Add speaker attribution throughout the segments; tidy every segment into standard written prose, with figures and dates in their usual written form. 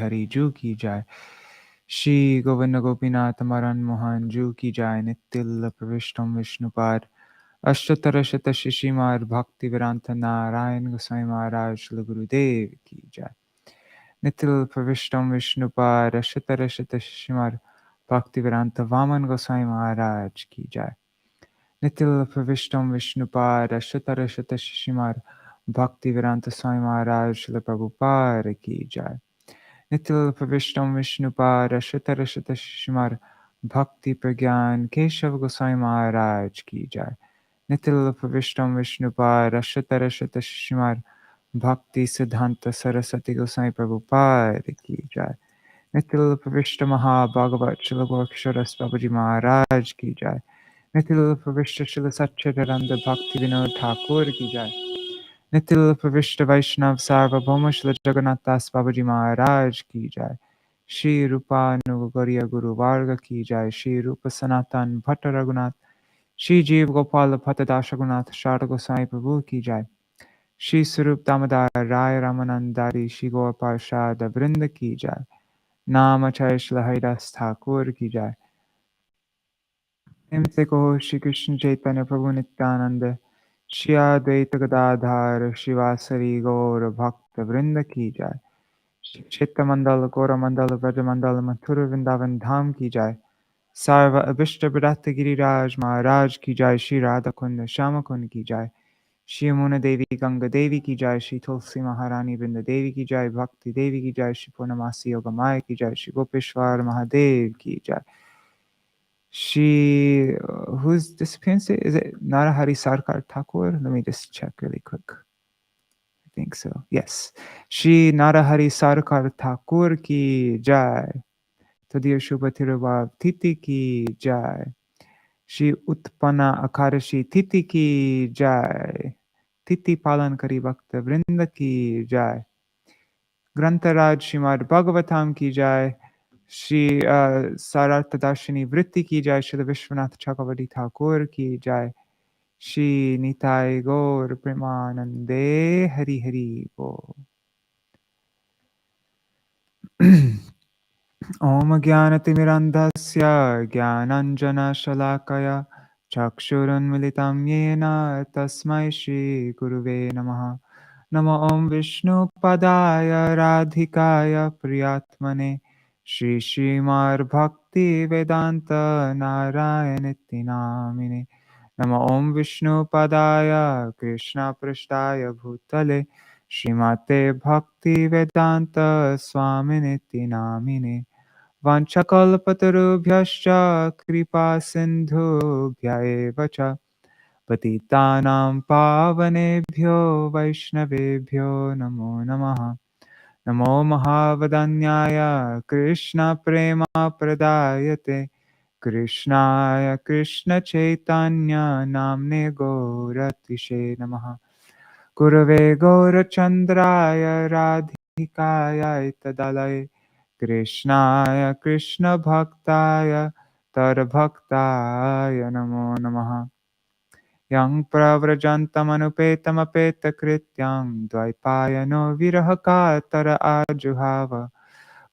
Speaker 1: हरि जू की जय। श्री गोविंद गोपीनाथ मरन मोहन जू की जय। नित्य प्रविष्टम विष्णुपाद अष्टोत्तर शत शिशिमार भक्ति वेदांत नारायण गोसाई महाराज श्री गुरुदेव की जय। नित्य प्रविष्टम विष्णुपाद अष्टोत्तर शत शिशिमार भक्ति वेदांत वामन गोसाई महाराज की जय। नित्य प्रविष्टम विष्णुपाद अष्टोत्तर शत शिशिमार भक्ति वेदांत स्वामी महाराज श्री प्रभुपाद की जय। नित्य प्रविष्टम विष्णुपाद अष्टोत्तर शत शिशिमार भक्ति प्रज्ञान केशव गोसाई महाराज की जय। नित्य प्रविष्टम विष्णुपाद अष्टोत्तर शत शिशिमार भक्ति सिद्धांत सरस्वती गोसाई प्रभुपाद की जय। नित्य प्रविष्ट महाभागवत श्री गोरक्षर बाबूजी महाराज की जय। नित्य प्रविष्ट श्री सच्चिदानंद भक्ति विनोद ठाकुर की जय। नित्य प्रविष्ट वैष्णव सार्वभौम श्री जगन्नाथ दास बाबूजी महाराज की जय। श्री रूपानुगौरिया गुरु वार्ग की जय। श्री रूप सनातन भट्ट रघुनाथ श्री जीव गोपाल भट्टदास रघुनाथ शारद गोसाई प्रभु की जय। श्री स्वरूप दामोदर राय रामानंदारी श्री गौर पार्षद वृंद की जय। नाम आचार्य श्री हरिदास ठाकुर की जय। निमित्त को श्री कृष्ण चैतन्य प्रभु नित्यानंद श्री अद्वैत गदाधर शिवासरी गौर भक्त वृंद की जय। श्री क्षेत्र मंडल गौर मंडल व्रज मंडल मथुर वृंदावन धाम की जय। सर्व अभिष्ट विदत गिरिराज महाराज की जय। श्री राधा कुंड श्याम कुंड की जय। श्री यमुना देवी गंगा देवी की जय। श्री तुलसी महारानी वृंद देवी की जय। भक्ति देवी की जय। श्री पूर्णमासी योग माया की जय। श्री गोपेश्वर महादेव की जय। She, who's this fiance? Is it Narahari Sarkar Thakur? Let me just check really quick. I think so. Yes. Shri Narahari Sarkar Thakur ki jai. Tadiya Shubha Tirava Titi ki jai. Shri Utpana Akarashi Titi ki jai. Titi Palan Kari Bhakta Vrinda ki jai. Grantaraj Śrīmad-Bhāgavatam ki jai. Shri Sārārtha-darśinī vritti ki jai. Shri Viśvanātha Cakravartī Ṭhākura ki jai. Shri Nitai Gaur Premanande Hari Hari Bo. Om Jnanatimirandhasya Jnananjana Shalakaya Chakshurunmilitam Yena Tasmai Shri Guruve Namaha. Namo Om Vishnu Padaya Radhikaya Priyatmane Shri Śrīmad Bhakti Vedanta Narayanitti Namine. Namo Om Vishnu Padaya Krishna Prashtaya Bhutale Śrīmate Bhakti Vedanta Swaminiti Namine. Vanchakalpatarubhyascha kripa sindhubhya eva cha patitanam pavanebhyo vaishnavebhyo namo namaha. Namo mahavadanyaya Krishna prema pradayate Krishnaya Krishna chaitanya namne gauratishe namaha. Gurave gaurachandraya radhikaya tadalaye Krishnaya Krishna Bhaktaya Tarbhaktaya Namo Namaha. Yang pravrajantamanupeta krityang dvaipayano virahaka tara ajuhava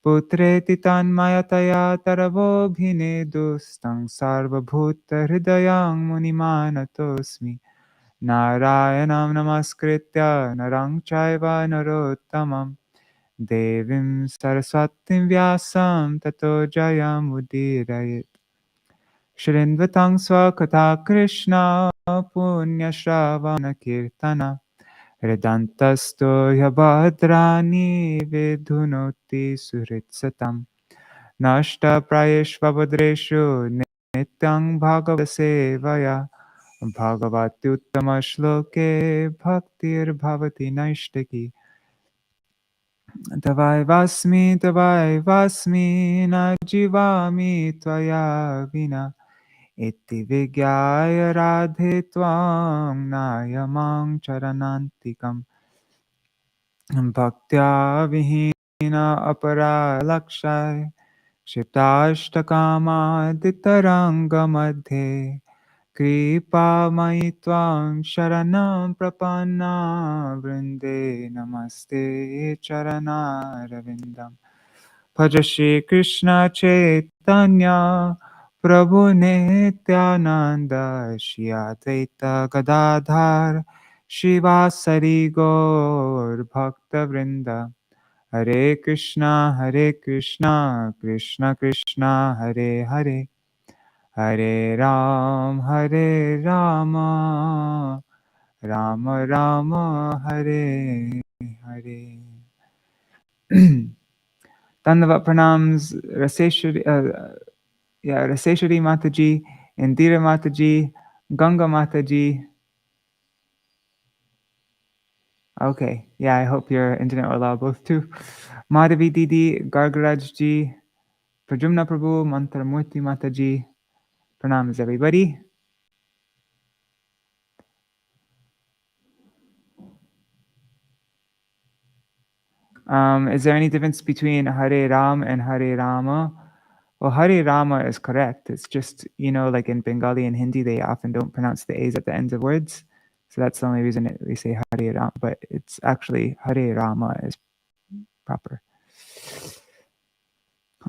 Speaker 1: putreti tanmayataya tarabhobhine dustang sarvabhuta hridayang munimanatosmi Narayanam namaskritya narang chaiva narottamam Devim Saraswatim Vyasam Tato Jayamudiraye Shrindvatang Swakatha Krishna Punya Shravana Kirtana Redantasto Yabhadrani Vidhunoti Suritsatam Nashta Prayeshvabhadreshu Nityang Bhagavata Sevaya Bhagavati Uttama Shloke Bhaktir Bhavati Naishtaki Tavai vasmi na jivami tvaya vina iti vigyaya radhe tvam nayamang charanantikam bhaktya vihina apara lakshay kshiptashtakama ditaranga madhe kripa maitvam sharanam prapanna vrinde namaste charana ravindam. Bhaja Shri Krishna Chaitanya Prabhu Nityananda Shri Advaita Gadadhar Shivasari Gaur Bhakta Vrinda Hare Krishna Krishna Krishna Hare Hare Hare Rama Rama Rama Hare Hare. Dandavat pranams Raseshwari Mataji, Indira Mataji, Ganga Mataji. Okay, yeah, I hope your internet will allow both too. Madhavi Didi, Gargaraj ji, Prajumna Prabhu, Mantramurti Mataji. Pranams, everybody. Is there any difference between Hare Ram and Hare Rama? Well, Hare Rama is correct. It's just, like in Bengali and Hindi, they often don't pronounce the A's at the ends of words. So that's the only reason we say Hare Rama, but it's actually Hare Rama is proper.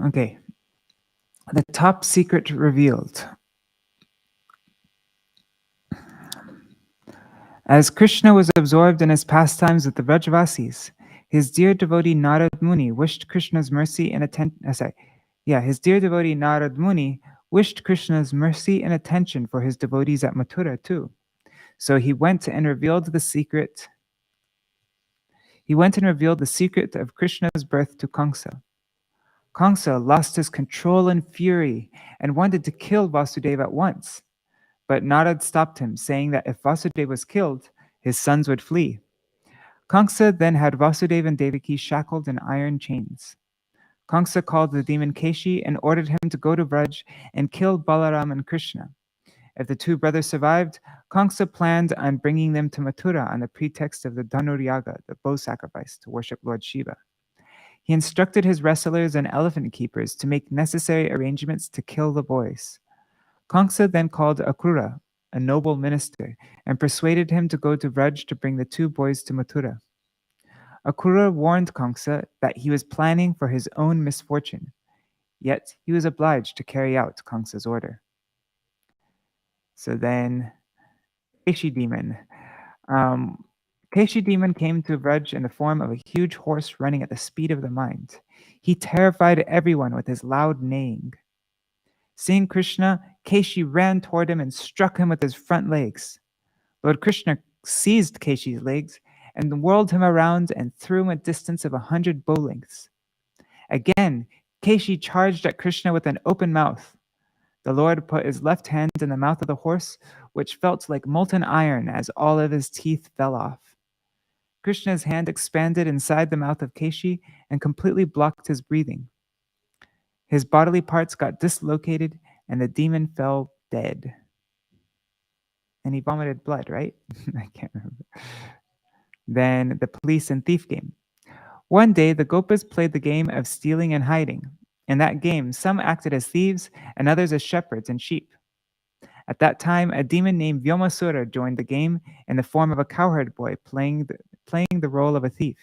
Speaker 1: Okay. The top secret revealed. As Krishna was absorbed in his pastimes with the Vrajavasis, his dear devotee Narad Muni wished Krishna's mercy and his dear devotee Narad Muni wished Krishna's mercy and attention for his devotees at Mathura too. So he went and revealed the secret. He went and revealed the secret of Krishna's birth to Kamsa. Kamsa lost his control in fury and wanted to kill Vasudeva at once. But Narad stopped him, saying that if Vasudeva was killed, his sons would flee. Kamsa then had Vasudeva and Devaki shackled in iron chains. Kamsa called the demon Keshi and ordered him to go to Vraj and kill Balaram and Krishna. If the two brothers survived, Kamsa planned on bringing them to Mathura on the pretext of the Dhanuryaga, the bow sacrifice, to worship Lord Shiva. He instructed his wrestlers and elephant keepers to make necessary arrangements to kill the boys. Kamsa then called Akrūra, a noble minister, and persuaded him to go to Vraj to bring the two boys to Mathura. Akrūra warned Kamsa that he was planning for his own misfortune, yet he was obliged to carry out Kamsa's order. So then, Keshi demon. Keshi demon came to Vraj in the form of a huge horse running at the speed of the mind. He terrified everyone with his loud neighing. Seeing Krishna, Keshi ran toward him and struck him with his front legs. Lord Krishna seized Keshi's legs and whirled him around and threw him a distance of 100 bow lengths. Again, Keshi charged at Krishna with an open mouth. The Lord put his left hand in the mouth of the horse, which felt like molten iron as all of his teeth fell off. Krishna's hand expanded inside the mouth of Keshi and completely blocked his breathing. His bodily parts got dislocated and the demon fell dead. And he vomited blood, right? I can't remember. Then the police and thief game. One day, the Gopas played the game of stealing and hiding. In that game, some acted as thieves and others as shepherds and sheep. At that time, a demon named Vyomasura joined the game in the form of a cowherd boy playing the role of a thief.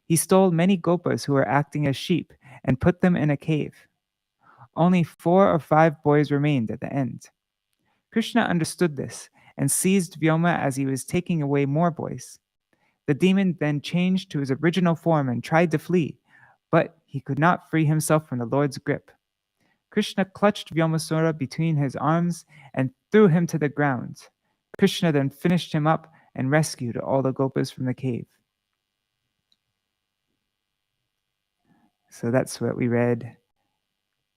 Speaker 1: He stole many Gopas who were acting as sheep and put them in a cave. Only 4 or 5 boys remained at the end. Krishna understood this and seized Vyoma as he was taking away more boys. The demon then changed to his original form and tried to flee, but he could not free himself from the Lord's grip. Krishna clutched Vyomasura between his arms and threw him to the ground. Krishna then finished him up and rescued all the Gopas from the cave. So that's what we read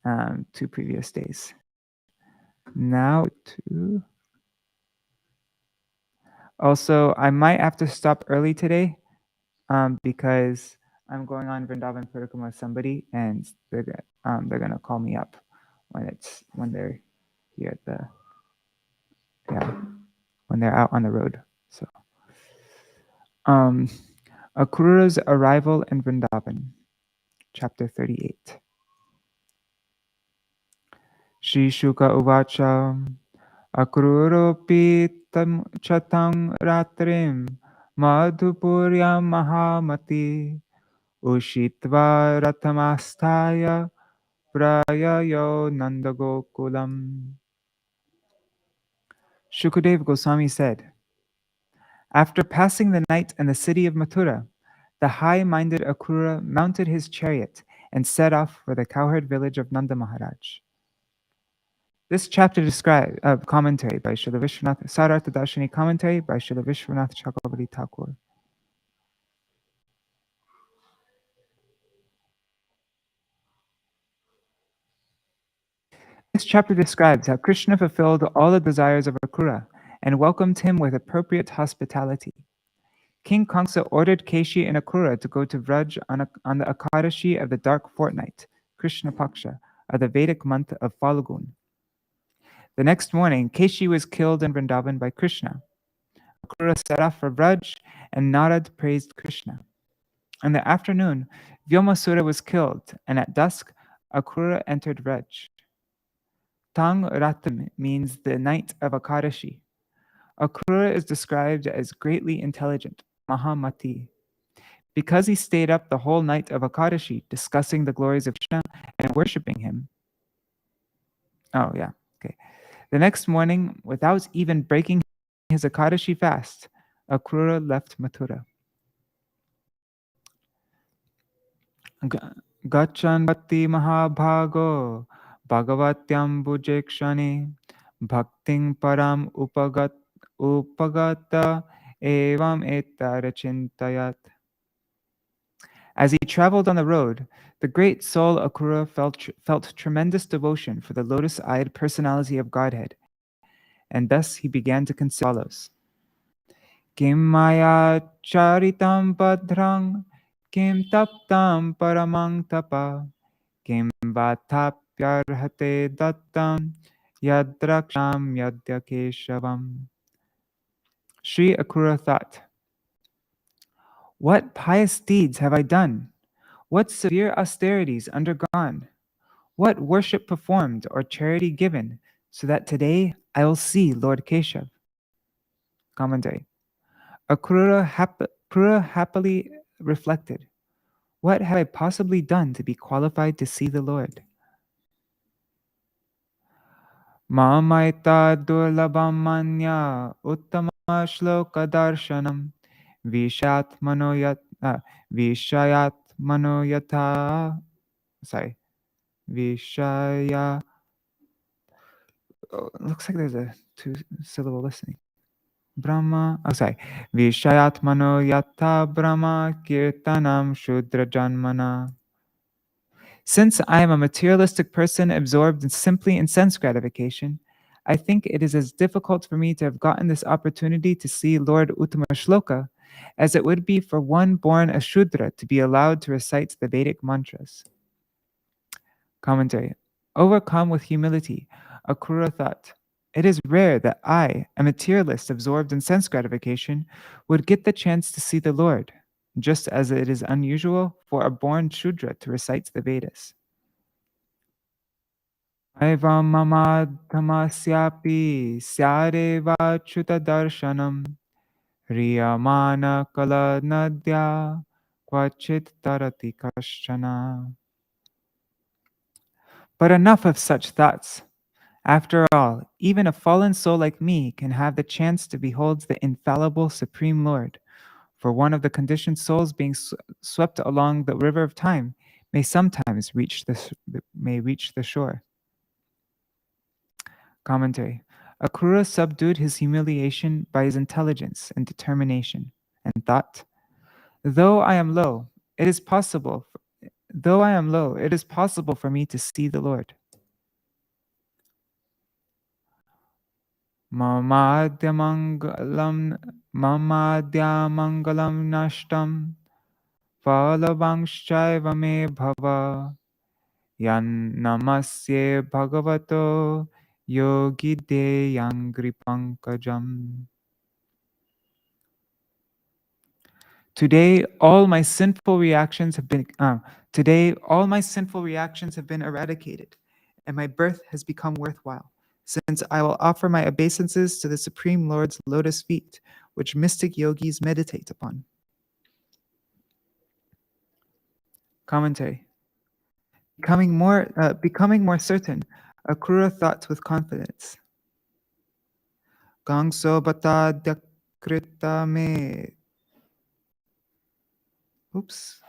Speaker 1: 2 previous days. Now to... Also, I might have to stop early today because I'm going on Vṛndāvana Parikrama with somebody, and they're gonna call me up when they're here at when they're out on the road. So, Akrūra's arrival in Vṛndāvana, chapter 38. Shri Shuka Uvacha Akrūropi chatam ratrim madhupuryam mahamati Ushitva ratamastaya prayayo nandagokulam. Shukadeva Goswami said, after passing the night in the city of Mathura, the high-minded Akrūra mounted his chariot and set off for the cowherd village of Nanda Maharaj. This chapter describes commentary by Śrīla Viśvanātha, Sārārtha-darśinī commentary by Śrīla Viśvanātha Cakravartī Ṭhākura. This chapter describes how Krishna fulfilled all the desires of Akrūra and welcomed him with appropriate hospitality. King Kamsa ordered Keshi and Akrūra to go to Vraj on the Akadashi of the dark fortnight, Krishna Paksha, of the Vedic month of Falgun. The next morning, Keshi was killed in Vṛndāvana by Krishna. Akrūra set off for Vraj, and Narad praised Krishna. In the afternoon, Vyomasura was killed, and at dusk, Akrūra entered Vraj. Tang Ratam means the night of Akadashi. Akrūra is described as greatly intelligent, Mahamati. Because he stayed up the whole night of Akadashi discussing the glories of Krishna and worshipping him. The next morning, without even breaking his Akadashi fast, Akrūra left Mathura. Gachan bhakti mahabhago bhagavatyam bhujekshane bhakting param upagata evam etarachintayat. As he traveled on the road, the great soul Akrūra felt tremendous devotion for the lotus-eyed personality of Godhead, and thus he began to consider follows. Kim maya charitam badhrang, kim taptam paramang tapa, kim vatapyarhate dattam, yadraksham yadyakeshavam. Sri Akrūra thought, what pious deeds have I done? What severe austerities undergone? What worship performed or charity given, so that today I will see Lord Keshav? Commentary. Akrūra happily reflected, what have I possibly done to be qualified to see the Lord? Mamaita durlabam manya uttama shloka darshanam vishayat manoyata. Vishaya. Looks like there's a two-syllable listening. Brahma. Vishayat manoyata Brahma kirtanam shudra janmana. Since I am a materialistic person absorbed simply in sense gratification, I think it is as difficult for me to have gotten this opportunity to see Lord Uttama Shloka as it would be for one born a Shudra to be allowed to recite the Vedic mantras. Commentary. Overcome with humility, Akrūra thought, it is rare that I, a materialist absorbed in sense gratification, would get the chance to see the Lord, just as it is unusual for a born Shudra to recite the Vedas. Aivam mamadhamasyapi syareva chuta darshanam riyamana kala nadya kvachit tarati kashchana. But enough of such thoughts. After all, even a fallen soul like me can have the chance to behold the infallible Supreme Lord, for one of the conditioned souls being swept along the river of time may sometimes reach the shore. Commentary. Akrūra subdued his humiliation by his intelligence and determination, and thought, though I am low, it is possible for me to see the Lord. Mamadhyamangalam nashtam phalavangshyaiva me bhava yan namasye bhagavato yogi deyangri pankajam. Today all my sinful reactions have been eradicated, and my birth has become worthwhile, since I will offer my obeisances to the Supreme Lord's lotus feet, which mystic yogis meditate upon. Commentary. Becoming more certain, Akrūra thought with confidence. Gangso batadyakritame. Oops.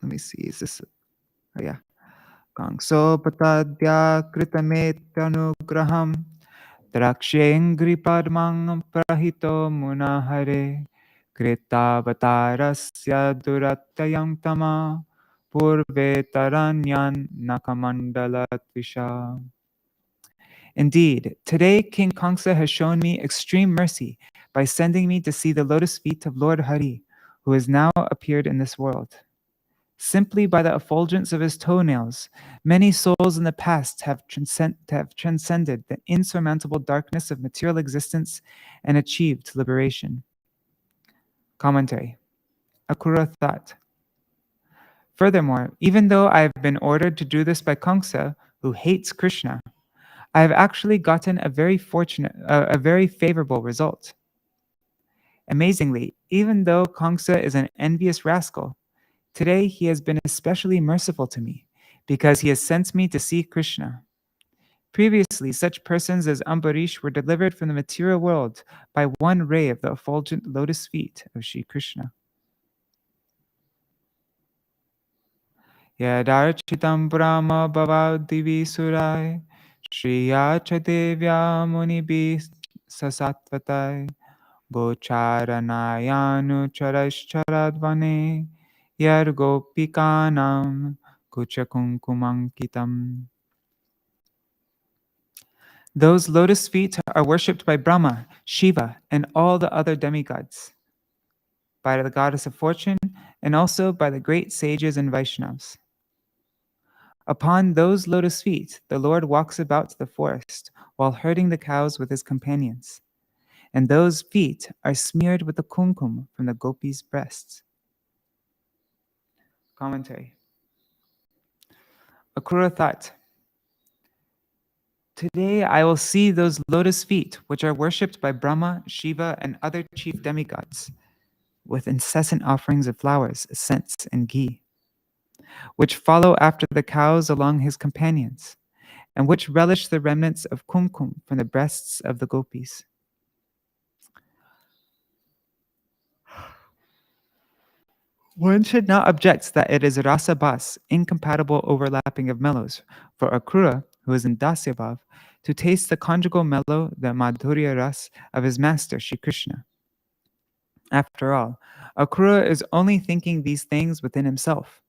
Speaker 1: Let me see. Is this? Oh, yeah. Gangso batadyakritame tanugraham. Drakshengri padmang prahito munahare. Kritavatarasya duratayam tama. Purve taranyan nakamandalatvisha. Indeed, today King Kangsa has shown me extreme mercy by sending me to see the lotus feet of Lord Hari, who has now appeared in this world. Simply by the effulgence of his toenails, many souls in the past have transcended the insurmountable darkness of material existence and achieved liberation. Commentary. Akrūra thought. Furthermore, even though I have been ordered to do this by Kangsa, who hates Krishna, I have actually gotten a very favorable result. Amazingly, even though Kangsa is an envious rascal, today he has been especially merciful to me because he has sent me to see Krishna. Previously, such persons as Ambarish were delivered from the material world by one ray of the effulgent lotus feet of Sri Krishna. Yadarchitam Brahma Bhavadivi Surai Shriya Devya Munibi Sasatvatai Gocharanayanu Charashcharadvane Yargopikanam Kuchakunkumankitam. Those lotus feet are worshipped by Brahma, Shiva, and all the other demigods, by the goddess of fortune, and also by the great sages and Vaishnavas. Upon those lotus feet, the Lord walks about the forest while herding the cows with his companions, and those feet are smeared with the kumkum from the gopis' breasts. Commentary. Akrūra thought, today I will see those lotus feet which are worshipped by Brahma, Shiva, and other chief demigods, with incessant offerings of flowers, scents, and ghee, which follow after the cows along his companions, and which relish the remnants of kumkum from the breasts of the gopis. One should not object that it is rasa bas, incompatible overlapping of mellows, for Akrūra, who is in Dasyabhav, to taste the conjugal mellow, the madhurya ras, of his master, Shri Krishna. After all, Akrūra is only thinking these things within himself.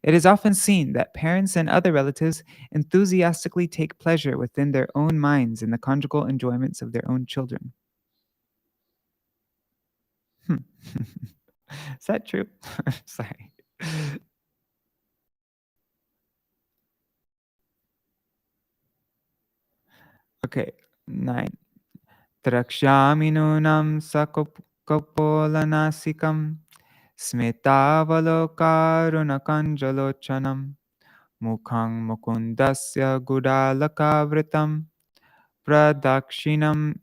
Speaker 1: It is often seen that parents and other relatives enthusiastically take pleasure within their own minds in the conjugal enjoyments of their own children. Is that true? Sorry. Okay, 9. Trakshami nunam sakopolanasikam smetavalokarunakanjalochanam mukhang mukundasya gudalakavritam pradakshinam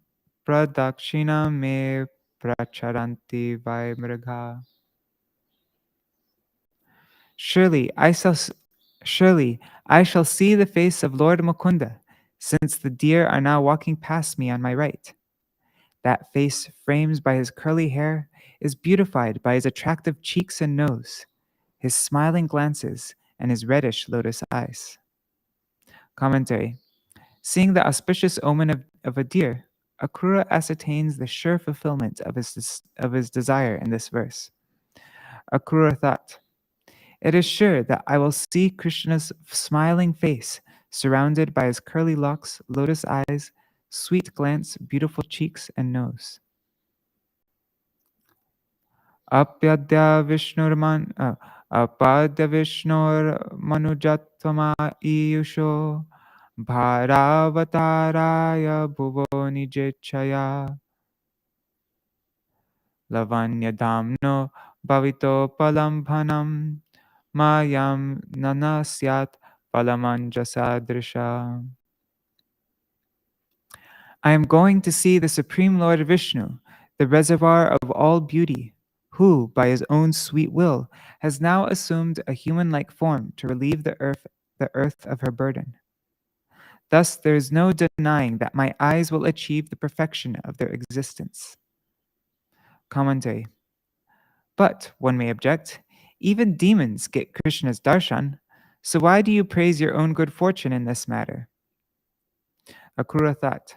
Speaker 1: me pracharanti vaimragha. Surely I shall see the face of Lord Mukunda, since the deer are now walking past me on my right. That face, framed by his curly hair, is beautified by his attractive cheeks and nose, his smiling glances, and his reddish lotus eyes. Commentary. Seeing the auspicious omen of a deer, Akrūra ascertains the sure fulfillment of his desire in this verse. Akrūra thought, it is sure that I will see Krishna's smiling face, surrounded by his curly locks, lotus eyes, sweet glance, beautiful cheeks, and nose. Apadya Vishnur Manujatama Iyusho Bharavataraya Bhuvo Nijechaya Lavanya Damno Bhavito Palambhanam Mayam Nanasyat Palamanjasadrisha. I am going to see the Supreme Lord Vishnu, the reservoir of all beauty, who, by his own sweet will, has now assumed a human-like form to relieve the earth of her burden. Thus, there is no denying that my eyes will achieve the perfection of their existence. Commentary. But, one may object, even demons get Krishna's darshan, so why do you praise your own good fortune in this matter? Akrūra thought,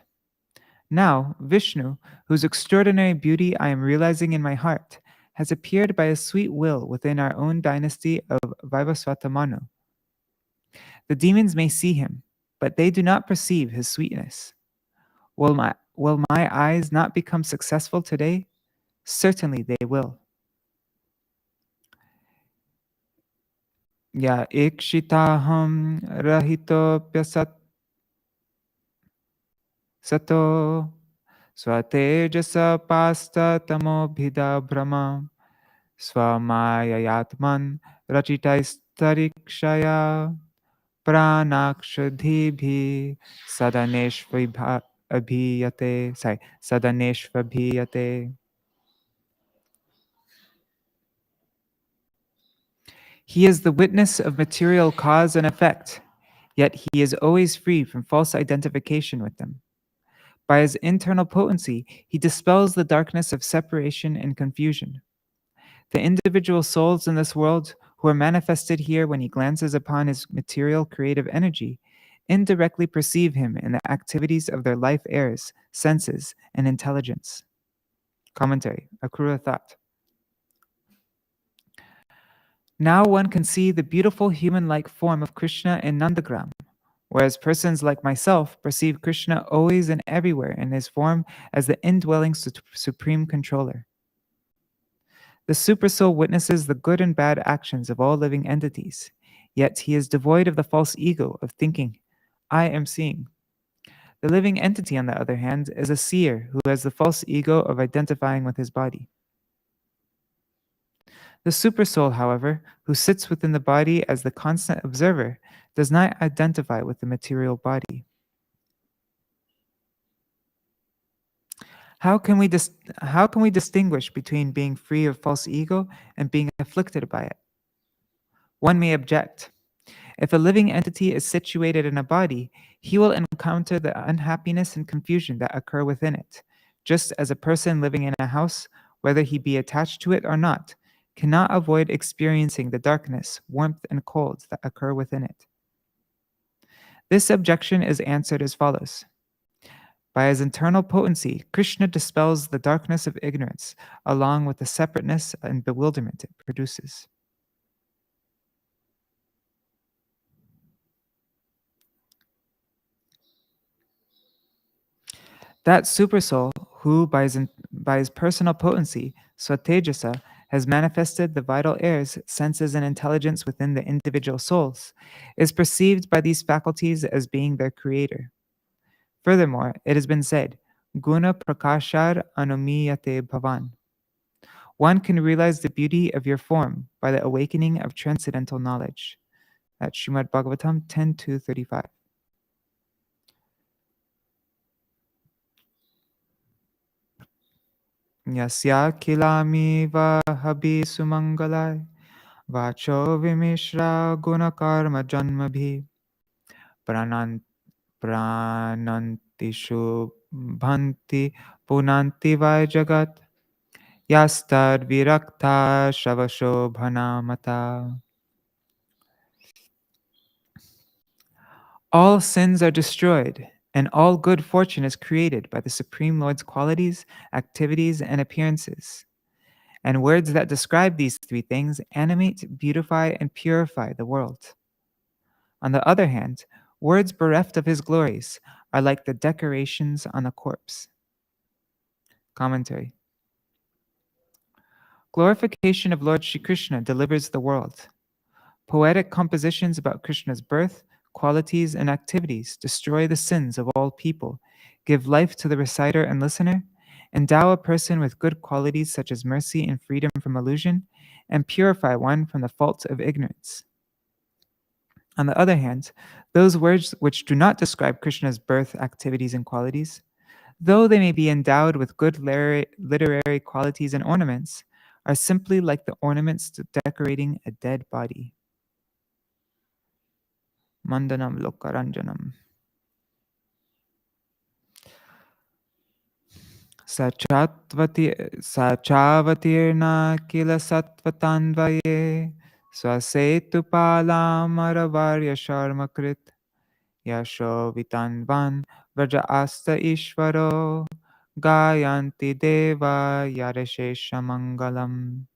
Speaker 1: now, Vishnu, whose extraordinary beauty I am realizing in my heart, has appeared by a sweet will within our own dynasty of Viśvanātha Manu. The demons may see him, but they do not perceive his sweetness. Will my eyes not become successful today? Certainly they will. Ya ikshitaham rahitopyasat sato swatejasa pasta tamobhida brahma swamayayatman rachitaistarikshaya pranakshadhibhi sadaneshvabhiyate. He is the witness of material cause and effect, yet he is always free from false identification with them. By his internal potency, he dispels the darkness of separation and confusion. The individual souls in this world, who are manifested here when he glances upon his material creative energy, indirectly perceive him in the activities of their life airs, senses, and intelligence. Commentary. Akrūra thought. Now one can see the beautiful human-like form of Krishna in Nandagram, whereas persons like myself perceive Krishna always and everywhere in his form as the indwelling supreme controller. The Supersoul witnesses the good and bad actions of all living entities, yet he is devoid of the false ego of thinking, I am seeing. The living entity, on the other hand, is a seer who has the false ego of identifying with his body. The Supersoul, however, who sits within the body as the constant observer, does not identify with the material body. How can we distinguish between being free of false ego and being afflicted by it? One may object. If a living entity is situated in a body, he will encounter the unhappiness and confusion that occur within it, just as a person living in a house, whether he be attached to it or not, cannot avoid experiencing the darkness, warmth, and cold that occur within it. This objection is answered as follows. By his internal potency, Krishna dispels the darkness of ignorance, along with the separateness and bewilderment it produces. That Supersoul, who by his personal potency, Swatejasa, has manifested the vital airs, senses, and intelligence within the individual souls, is perceived by these faculties as being their creator. Furthermore, it has been said, Guna prakashar anumiyate bhavan. One can realize the beauty of your form by the awakening of transcendental knowledge. That's Śrīmad-Bhāgavatam 10.2.35. Yasya kilami vahabi sumangalai vacho vimishra gunakarma janmabhi prananti shubhanti punanti vai jagat yastad virakta shavashobhana mata. All sins are destroyed, and all good fortune is created by the Supreme Lord's qualities, activities, and appearances. And words that describe these three things animate, beautify, and purify the world. On the other hand, words bereft of his glories are like the decorations on a corpse. Commentary. Glorification of Lord Shri Krishna delivers the world. Poetic compositions about Krishna's birth, qualities, and activities destroy the sins of all people, give life to the reciter and listener, endow a person with good qualities such as mercy and freedom from illusion, and purify one from the fault of ignorance. On the other hand, those words which do not describe Krishna's birth, activities, and qualities, though they may be endowed with good literary qualities and ornaments, are simply like the ornaments decorating a dead body. Mandanam Lokaranjanam. Sachavatirna kila sattvatanvaye swasetupalamarvarya sharmakrit yasho vitanvan vraja asta ishvaro gayanti deva yarashesha mangalam.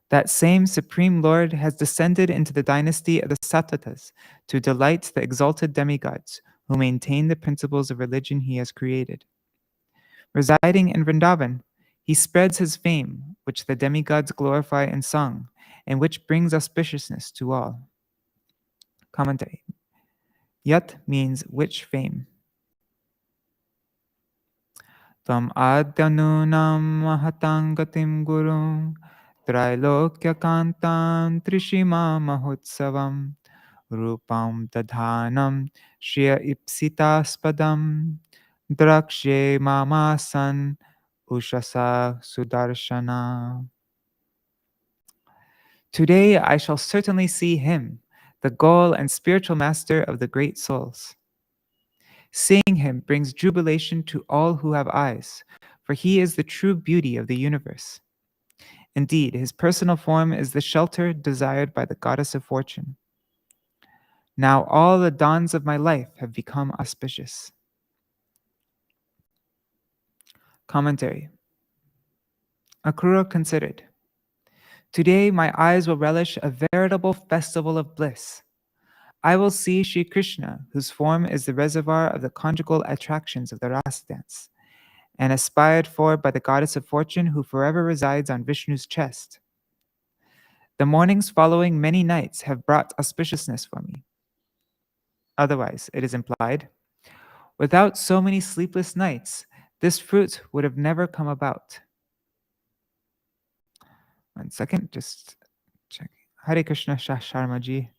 Speaker 1: That same Supreme Lord has descended into the dynasty of the Sattvatas to delight the exalted demigods who maintain the principles of religion he has created. Residing in Vṛndāvana, he spreads his fame, which the demigods glorify in song, and which brings auspiciousness to all. Commentary. Yat means which fame. Tam adyanunam mahatangatim gurum Trailokya kantam trishima mahotsavam Rupam dadhanam shriya ipsitaspadam Drakshe mamasan ushasa sudarshana. Today I shall certainly see him, the goal and spiritual master of the great souls. Seeing him brings jubilation to all who have eyes, for he is the true beauty of the universe. Indeed, his personal form is the shelter desired by the goddess of fortune. Now all the dawns of my life have become auspicious. Commentary. Akrūra considered, today my eyes will relish a veritable festival of bliss. I will see Sri Krishna, whose form is the reservoir of the conjugal attractions of the rasa dance, and aspired for by the goddess of fortune who forever resides on Vishnu's chest. The mornings following many nights have brought auspiciousness for me. Otherwise, it is implied, without so many sleepless nights, this fruit would have never come about. 1 second, just check. Hare Krishna Shah Sharma ji.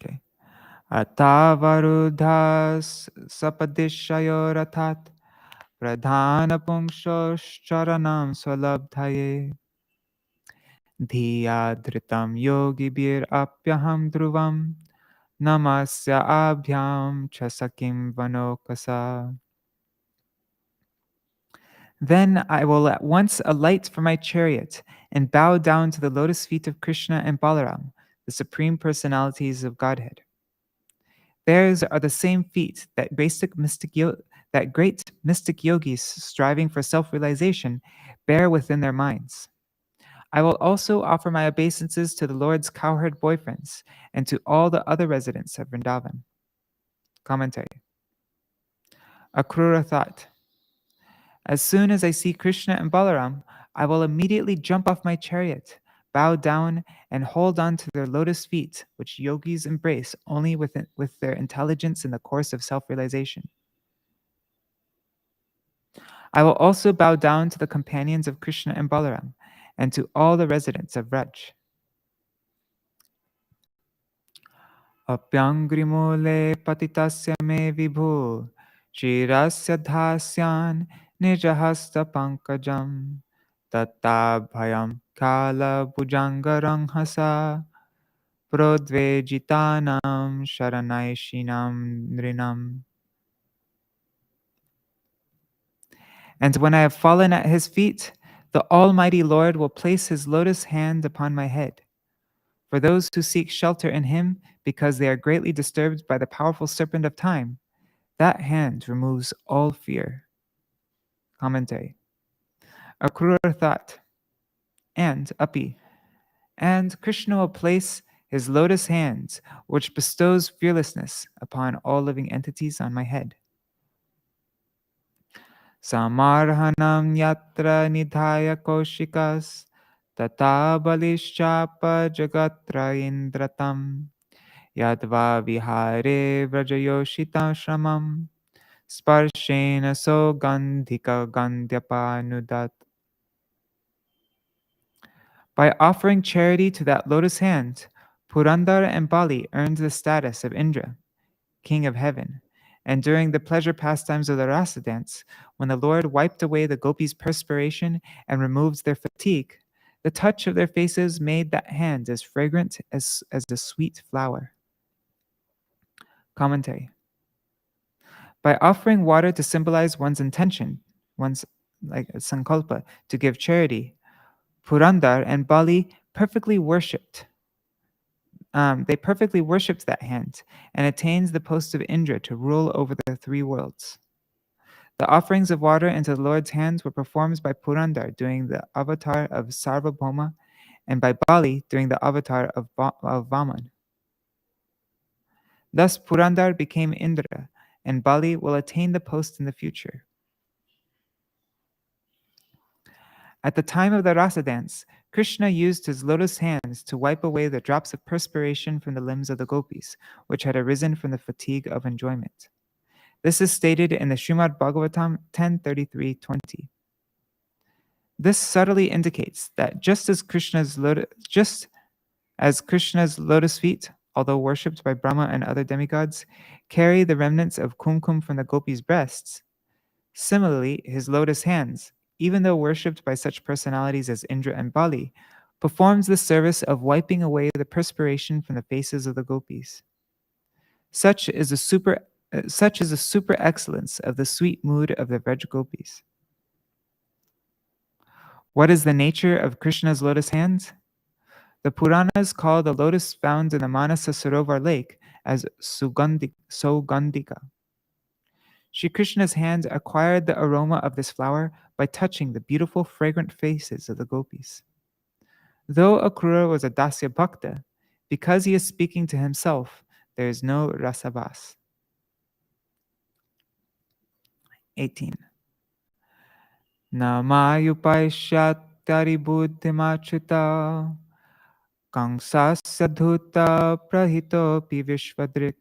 Speaker 1: Okay. Atavarudhas sapadishayo ratat pradhana pungshosh charanam swalabdhaye dhiya dhritam yogi bir apyaham dhruvam namasya abhyam chasakim vanokasa. Then I will at once alight from my chariot and bow down to the lotus feet of Krishna and Balaram, the supreme personalities of Godhead. Theirs are the same feet that great mystic yogis striving for self-realization bear within their minds. I will also offer my obeisances to the Lord's cowherd boyfriends and to all the other residents of Vṛndāvana. Commentary. Akrūra thought, as soon as I see Krishna and Balaram, I will immediately jump off my chariot, bow down, and hold on to their lotus feet, which yogis embrace only with their intelligence in the course of self-realization. I will also bow down to the companions of Krishna and Balaram, and to all the residents of Vraj. Apyangrimule patitasya me vibhu, shirasya dhasyan nijahasta pankajam, tattabhayam kala bhujangarang hasa, prodvejitanam sharanaishinam nrinam. And when I have fallen at his feet, the Almighty Lord will place his lotus hand upon my head. For those who seek shelter in him because they are greatly disturbed by the powerful serpent of time, that hand removes all fear. Commentary. Akrūra thought, and Krishna will place his lotus hands, which bestows fearlessness upon all living entities, on my head. Samarhanam yatra nidhaya koshikas tata balishchapa jagatra indratam yadva vihare vrajayoshitam shramam sparshena so gandhika gandhyapanudat. By offering charity to that lotus hand, Purandara and Bali earned the status of Indra, king of heaven, And during the pleasure pastimes of the rasa dance, when the Lord wiped away the gopis' perspiration and removed their fatigue, the touch of their faces made that hand as fragrant as a sweet flower. Commentary. By offering water to symbolize one's intention, one's like sankalpa, to give charity, Purandar and Bali perfectly worshipped. They perfectly worshipped that hand and attains the post of Indra to rule over the three worlds. The offerings of water into the Lord's hands were performed by Purandar during the avatar of Sarvabhauma and by Bali during the avatar of Vaman. Thus, Purandar became Indra, and Bali will attain the post in the future. At the time of the rasa dance, Krishna used his lotus hands to wipe away the drops of perspiration from the limbs of the gopis, which had arisen from the fatigue of enjoyment. This is stated in the Śrīmad-Bhāgavatam 10.33.20. This subtly indicates that just as Krishna's lotus feet, although worshipped by Brahma and other demigods, carry the remnants of kumkum from the gopis' breasts, similarly, his lotus hands, even though worshipped by such personalities as Indra and Bali, performs the service of wiping away the perspiration from the faces of the gopis. Such is a super excellence of the sweet mood of the Vraj gopis. What is the nature of Krishna's lotus hands? The Puranas call the lotus found in the Manasa Sarovar lake as Sogandika. Shri Krishna's hands acquired the aroma of this flower by touching the beautiful, fragrant faces of the gopis. Though Akrūra was a Dasya Bhakta, because he is speaking to himself, there is no rasabas. 18. Namayupaishyatari buddhimachita kangsasya dhuta prahitopi vishvadrik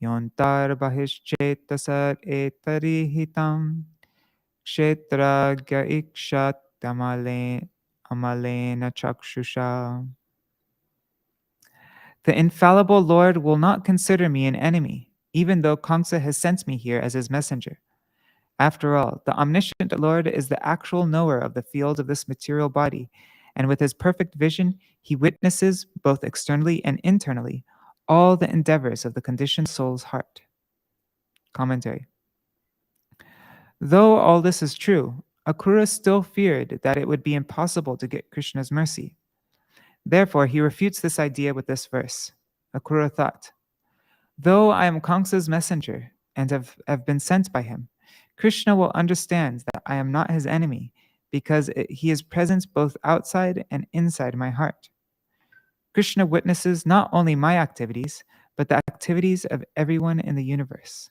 Speaker 1: yontar bahishchetasar etarihitam kshetragya ikshat amalena chakshusha. The infallible Lord will not consider me an enemy, even though Kamsa has sent me here as his messenger. After all, the omniscient Lord is the actual knower of the field of this material body, and with his perfect vision, he witnesses, both externally and internally, all the endeavors of the conditioned soul's heart. Commentary. Though all this is true, Akrūra still feared that it would be impossible to get Krishna's mercy. Therefore, he refutes this idea with this verse. Akrūra thought, though I am Kamsa's messenger and have been sent by him, Krishna will understand that I am not his enemy because he is present both outside and inside my heart. Krishna witnesses not only my activities, but the activities of everyone in the universe.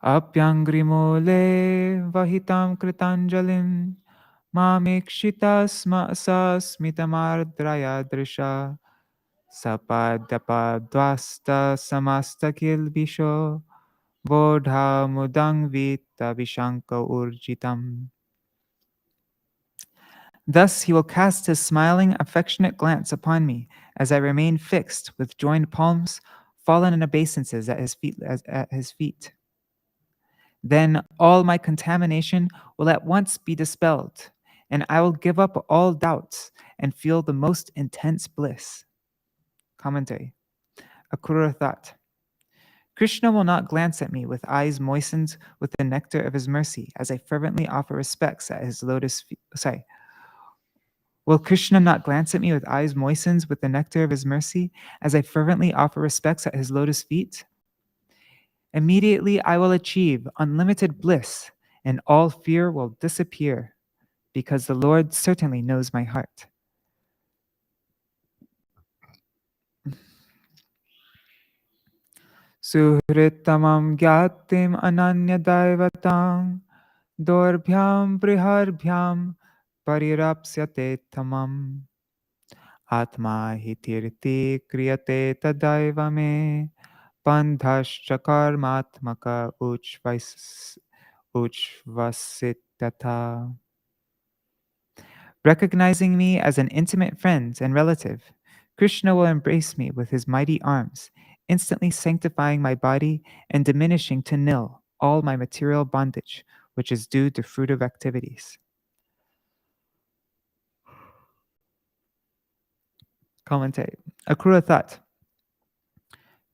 Speaker 1: Apyangrimole vahitam kritanjalim mamikshita sa smitamardraya drisha sapadapa dvasta samastakil bisho bodha mudang vita vishanka urjitam. Thus he will cast his smiling, affectionate glance upon me as I remain fixed with joined palms, fallen in obeisances at his feet. Then all my contamination will at once be dispelled, and I will give up all doubts and feel the most intense bliss. Commentary. Akrūra thought, Krishna will not glance at me with eyes moistened with the nectar of his mercy as I fervently offer respects at his lotus feet. Will Krishna not glance at me with eyes moistened with the nectar of his mercy as I fervently offer respects at his lotus feet? Immediately I will achieve unlimited bliss, and all fear will disappear, because the Lord certainly knows my heart. Suhritamam gyatim ananya daivatam dorbhyam priharbhyam parirapsyate tamam atma hitirti kriyate tadaiva me Pandhascha karmatmaka uchvasitata. Recognizing me as an intimate friend and relative, Krishna will embrace me with his mighty arms, instantly sanctifying my body and diminishing to nil all my material bondage, which is due to fruitive activities. Commentary. Akrūra thought,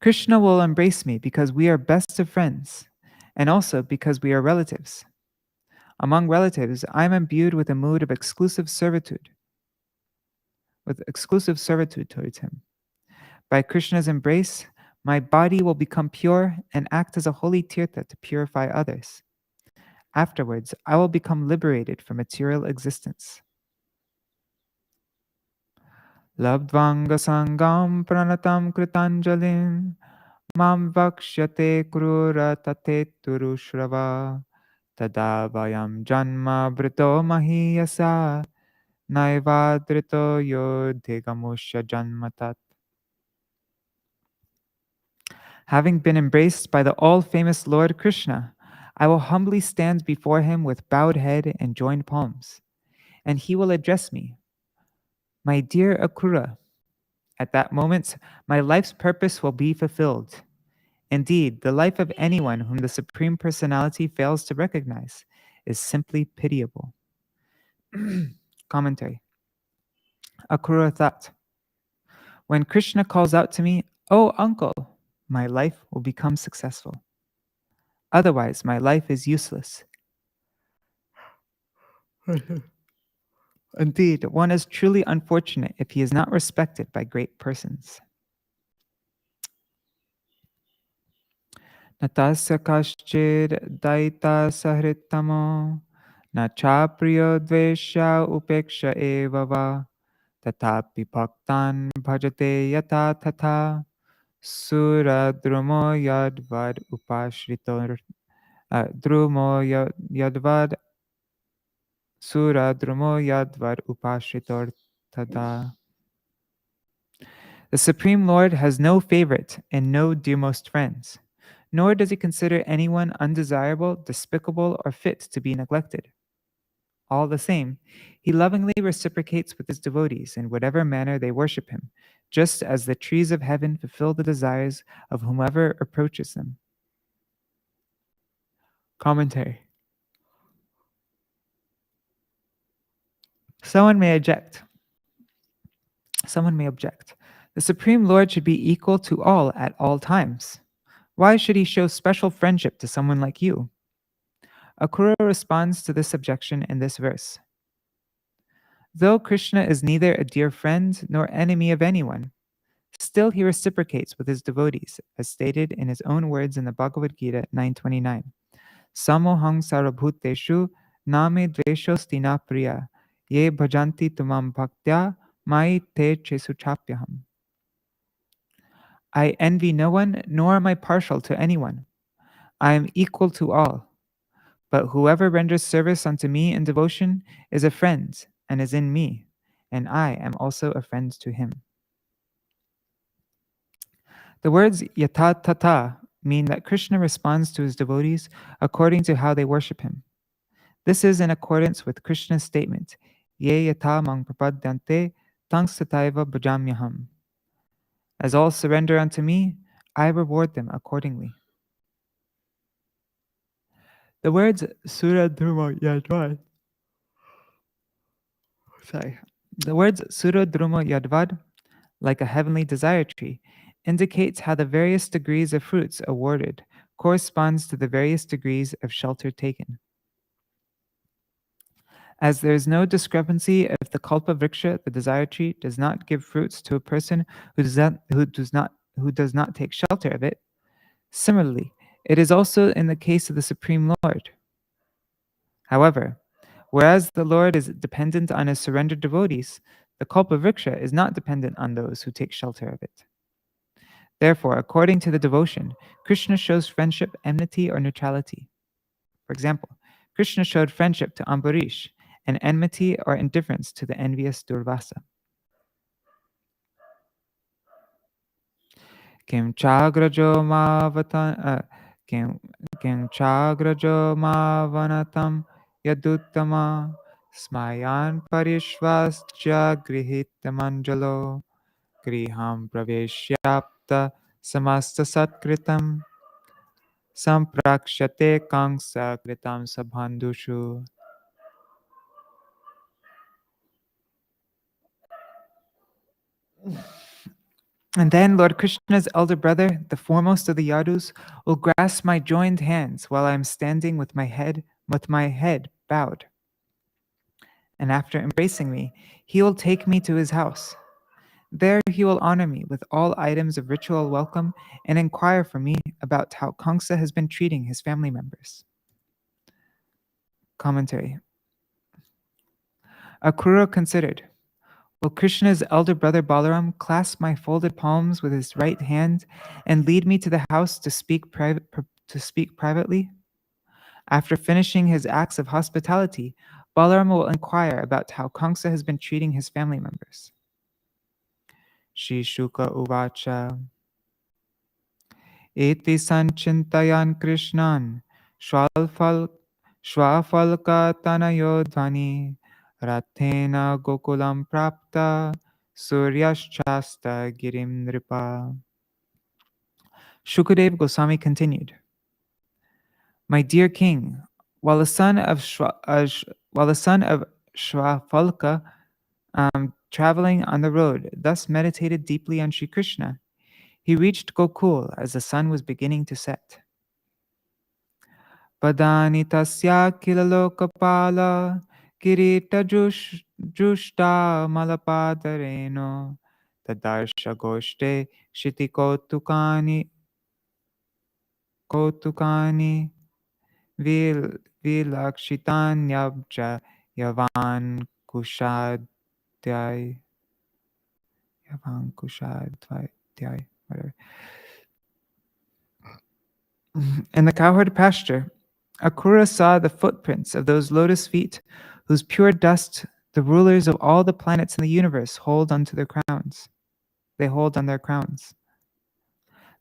Speaker 1: Krishna will embrace me because we are best of friends, and also because we are relatives. Among relatives, I am imbued with a mood of exclusive servitude towards him. By Krishna's embrace, my body will become pure and act as a holy tirtha to purify others. Afterwards, I will become liberated from material existence. Labdvanga sangam pranatam kritanjalim mam vakshyate krura tateturu shrava tadavayam janma brito mahiyasa naivadrito yodhegamusha janmatat. Having been embraced by the all-famous Lord Krishna, I will humbly stand before him with bowed head and joined palms, and he will address me, my dear Akrūra. At that moment, my life's purpose will be fulfilled. Indeed, the life of anyone whom the Supreme Personality fails to recognize is simply pitiable. Commentary. Akrūra thought, when Krishna calls out to me, "Oh, uncle," my life will become successful. Otherwise, my life is useless. Indeed, one is truly unfortunate if he is not respected by great persons. Natasya kaschid daita sahritamo na chapriyo dvesha upeksha eva va tatapi bhaktan bhajate yata tata sura drumo yadvad upashritor drumo yadvad sura drumo yadvad upashritor tata. The Supreme Lord has no favorite and no dearmost friends, nor does he consider anyone undesirable, despicable, or fit to be neglected. All the same, he lovingly reciprocates with his devotees in whatever manner they worship him, just as the trees of heaven fulfill the desires of whomever approaches them. Commentary. Someone may object. The Supreme Lord should be equal to all at all times. Why should he show special friendship to someone like you? Akrūra responds to this objection in this verse. Though Krishna is neither a dear friend nor enemy of anyone, still he reciprocates with his devotees, as stated in his own words in the Bhagavad Gita 9.29. Samohang sarabhuteshu name dveshostina priya ye bhajanti tumam bhaktya mai te chesu chapyaham. I envy no one, nor am I partial to anyone. I am equal to all. But whoever renders service unto me in devotion is a friend and is in me, and I am also a friend to him. The words yata tata mean that Krishna responds to his devotees according to how they worship him. This is in accordance with Krishna's statement, Ye yata mang prapadyante tang sataiva bhajamyaham. As all surrender unto me, I reward them accordingly. The words Sura Druma Yadvad. The words Sura Druma Yadvad, like a heavenly desire tree, indicates how the various degrees of fruits awarded corresponds to the various degrees of shelter taken. As there is no discrepancy if the kalpa vriksha, the desire tree, does not give fruits to a person who does not take shelter of it, similarly, it is also in the case of the Supreme Lord. However, whereas the Lord is dependent on his surrendered devotees, the kalpa vriksha is not dependent on those who take shelter of it. Therefore, according to the devotion, Krishna shows friendship, enmity, or neutrality. For example, Krishna showed friendship to Ambarish and enmity or indifference to the envious Durvasa. Kim chagrajo mavanatam yaduttama Smayan parishvascha grihitamanjalo griham pravishyapta samasta satkritam samprakshate kangsa kritam sabhandushu. And then Lord Krishna's elder brother, the foremost of the Yadus, will grasp my joined hands while I am standing with my head bowed. And after embracing me, he will take me to his house. There he will honor me with all items of ritual welcome and inquire from me about how Kamsa has been treating his family members. Commentary. Akrūra considered, will Krishna's elder brother Balaram clasp my folded palms with his right hand and lead me to the house to speak privately? After finishing his acts of hospitality, Balaram will inquire about how Kamsa has been treating his family members. Shri Shuka Uvacha Eti Sanchintayan Krishnan Shwalfalka Tanayo Dhvani Rathena Gokulam Prapta Suryashchasta Girim Nripa. Shukadev Goswami continued, my dear king, while the son of Shwafalka traveling on the road thus meditated deeply on Sri Krishna, he reached Gokul as the sun was beginning to set. Padani tasya kilalokapala kirita jushta malapadareno tadarsha goshte shiti kotukani vilakshitanyabja yavan kushadhyay whatever. In the cowherd pasture, Akrūra saw the footprints of those lotus feet whose pure dust the rulers of all the planets in the universe hold onto their crowns. They hold on their crowns.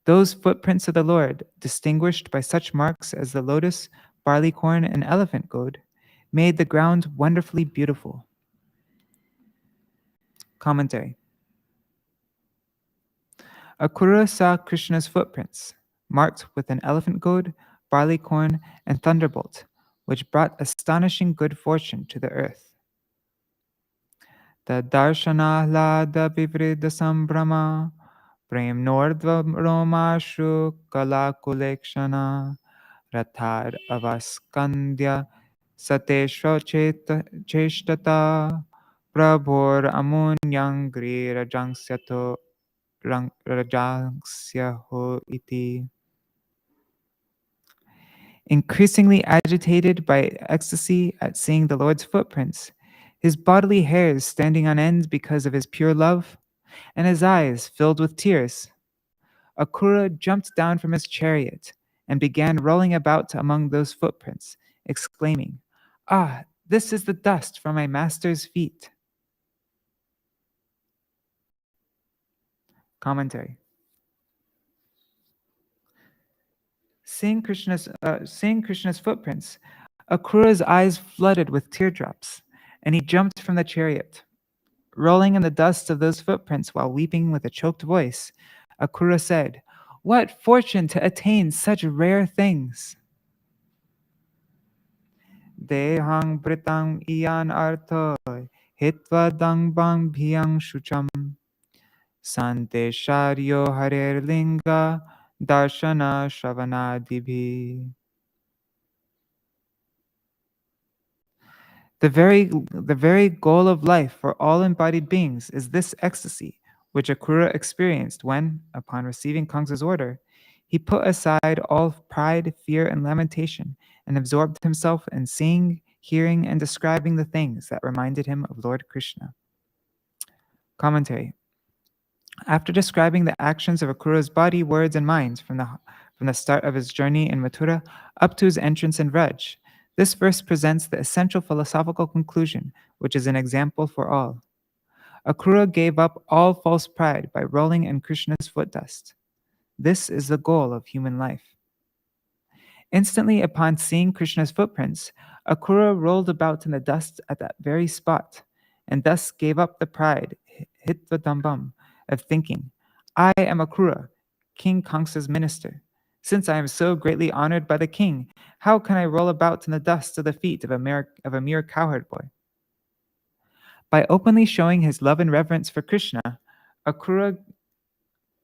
Speaker 1: Those footprints of the Lord, distinguished by such marks as the lotus, barley corn, and elephant goad, made the ground wonderfully beautiful. Commentary. Akrūra saw Krishna's footprints, marked with an elephant goad, barley corn, and thunderbolt, which brought astonishing good fortune to the earth. Tadarshanahlada vivrida sambrama prem nordva romashu kalakulekshana rathar avaskandya sateshva cheshtata prabhor amunyangri rajangsyaho iti. Increasingly agitated by ecstasy at seeing the Lord's footprints, his bodily hairs standing on end because of his pure love, and his eyes filled with tears, Akrūra jumped down from his chariot and began rolling about among those footprints, exclaiming, "Ah, this is the dust from my master's feet." Commentary. Seeing Krishna's footprints, Akrūra's eyes flooded with teardrops, and he jumped from the chariot. Rolling in the dust of those footprints while weeping with a choked voice, Akrūra said, "What fortune to attain such rare things!" Dehang britang iyan artho hitva dangbang bhyang shucham sante sharyo harer linga darshana shravanadibhi. The very goal of life for all embodied beings is this ecstasy, which Akrūra experienced when, upon receiving Kamsa's order, he put aside all pride, fear, and lamentation, and absorbed himself in seeing, hearing, and describing the things that reminded him of Lord Krishna. Commentary. After describing the actions of Akrūra's body, words, and mind from the start of his journey in Mathura up to his entrance in Vraj, this verse presents the essential philosophical conclusion, which is an example for all. Akrūra gave up all false pride by rolling in Krishna's foot dust. This is the goal of human life. Instantly upon seeing Krishna's footprints, Akrūra rolled about in the dust at that very spot, and thus gave up the pride, Hitvadambam, of thinking, I am Akrūra, King Kamsa's minister. Since I am so greatly honored by the king, how can I roll about in the dust of the feet of a mere cowherd boy? By openly showing his love and reverence for Krishna, Akrūra,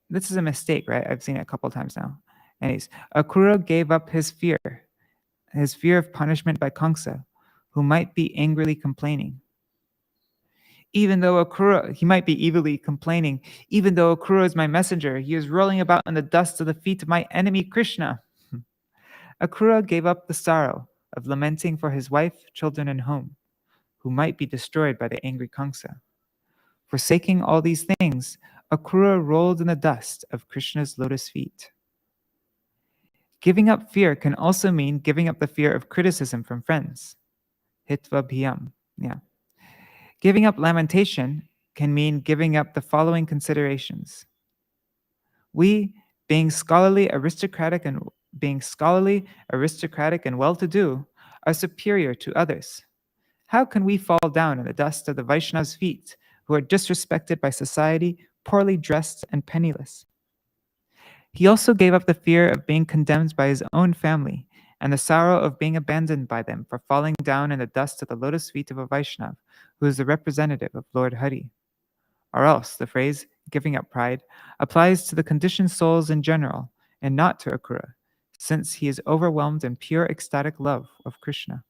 Speaker 1: this is a mistake, right? I've seen it a couple times now. Anyways, Akrūra gave up his fear of punishment by Kamsa, who might be angrily complaining. Even though Akrūra, he might be evilly complaining, even though Akrūra is my messenger, he is rolling about in the dust of the feet of my enemy Krishna. Akrūra gave up the sorrow of lamenting for his wife, children, and home, who might be destroyed by the angry Kamsa. Forsaking all these things, Akrūra rolled in the dust of Krishna's lotus feet. Giving up fear can also mean giving up the fear of criticism from friends. Hitva bhiyam. Yeah. Giving up lamentation can mean giving up the following considerations. We, being scholarly, aristocratic, and well-to-do, are superior to others. How can we fall down in the dust of the Vaishnav's feet, who are disrespected by society, poorly dressed, and penniless? He also gave up the fear of being condemned by his own family and the sorrow of being abandoned by them for falling down in the dust of the lotus feet of a Vaishnav, who is the representative of Lord Hari. Or else the phrase, giving up pride, applies to the conditioned souls in general and not to Akrūra, since he is overwhelmed in pure ecstatic love of Krishna.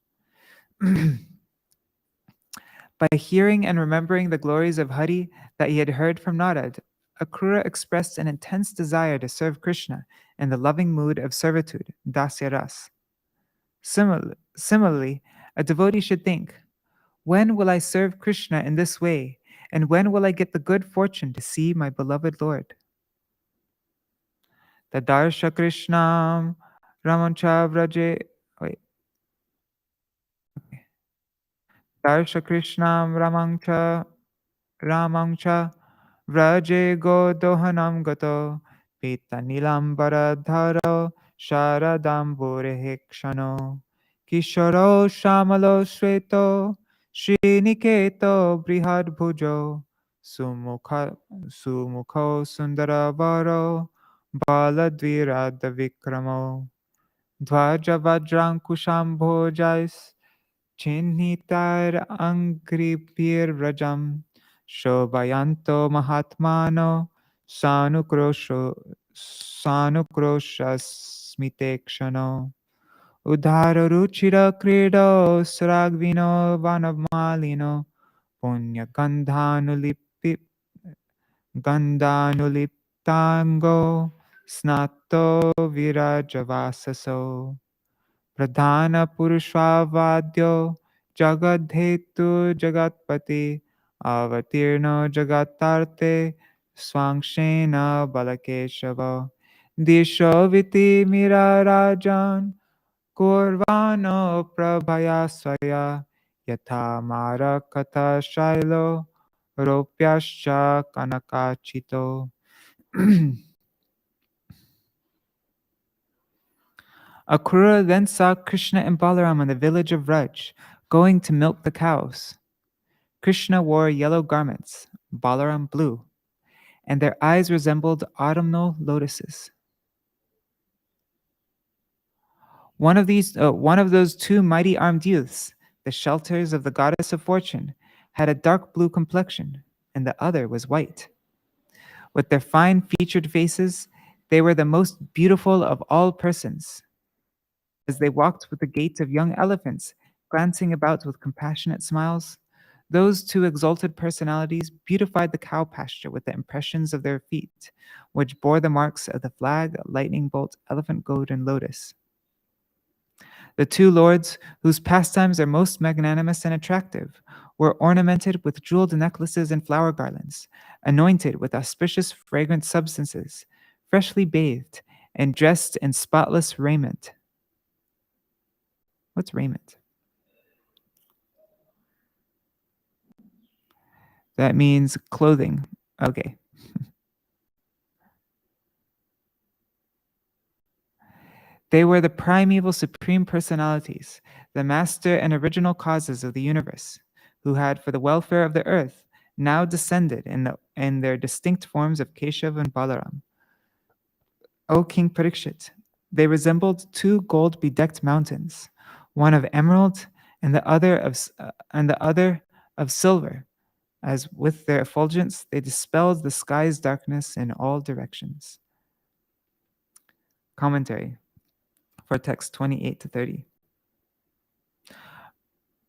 Speaker 1: By hearing and remembering the glories of Hari that he had heard from Narad, Akrūra expressed an intense desire to serve Krishna in the loving mood of servitude, dasya ras. Similarly, a devotee should think, when will I serve Krishna in this way, and when will I get the good fortune to see my beloved Lord? Tadarsha Krishnam Ramancha Vraje. Wait. Okay. Darsha Krishnam Ramangcha Vraje Go Dohanam Gato Pita Nilambaradharo Sharadamburehekshano Kishoro Shamalo Shveto Sriniketo Brihadbhujo Sumukho Sundaravaro Baladvirada Vikramo Dvaja Vajrankusham Bhojais Chinhitar Angripir Rajam Shobhayanto Mahatmano Sanukrosha Smitekshano Udhara Ruchira Krido Sragvino Vanamalino Punya Gandhanuliptango Snato Virajavasaso Pradhana Purushavadio Jagadhetu Jagatpati Avatirno Jagatarte Swangshena Balakeshava Disho Viti Mira Rajan Kurvano Prabhaya Swaya Yatha Mara Katha Shailo Ropyascha Kanakachito. Akrūra then saw Krishna and Balaram in the village of Vraj, going to milk the cows. Krishna wore yellow garments, Balaram blue, and their eyes resembled autumnal lotuses. One of those two mighty armed youths, the shelters of the goddess of fortune, had a dark blue complexion, and the other was white. With their fine featured faces, they were the most beautiful of all persons. As they walked with the gait of young elephants, glancing about with compassionate smiles, those two exalted personalities beautified the cow pasture with the impressions of their feet, which bore the marks of the flag, lightning bolt, elephant goad, and lotus. The two lords, whose pastimes are most magnanimous and attractive, were ornamented with jeweled necklaces and flower garlands, anointed with auspicious fragrant substances, freshly bathed, and dressed in spotless raiment. What's raiment? That means clothing. Okay. They were the primeval supreme personalities, the master and original causes of the universe, who had, for the welfare of the earth, now descended in their distinct forms of Keshav and Balaram. O King Parikshit, they resembled two gold-bedecked mountains, one of emerald and the other of silver, as with their effulgence they dispelled the sky's darkness in all directions. Commentary for text 28 to 30.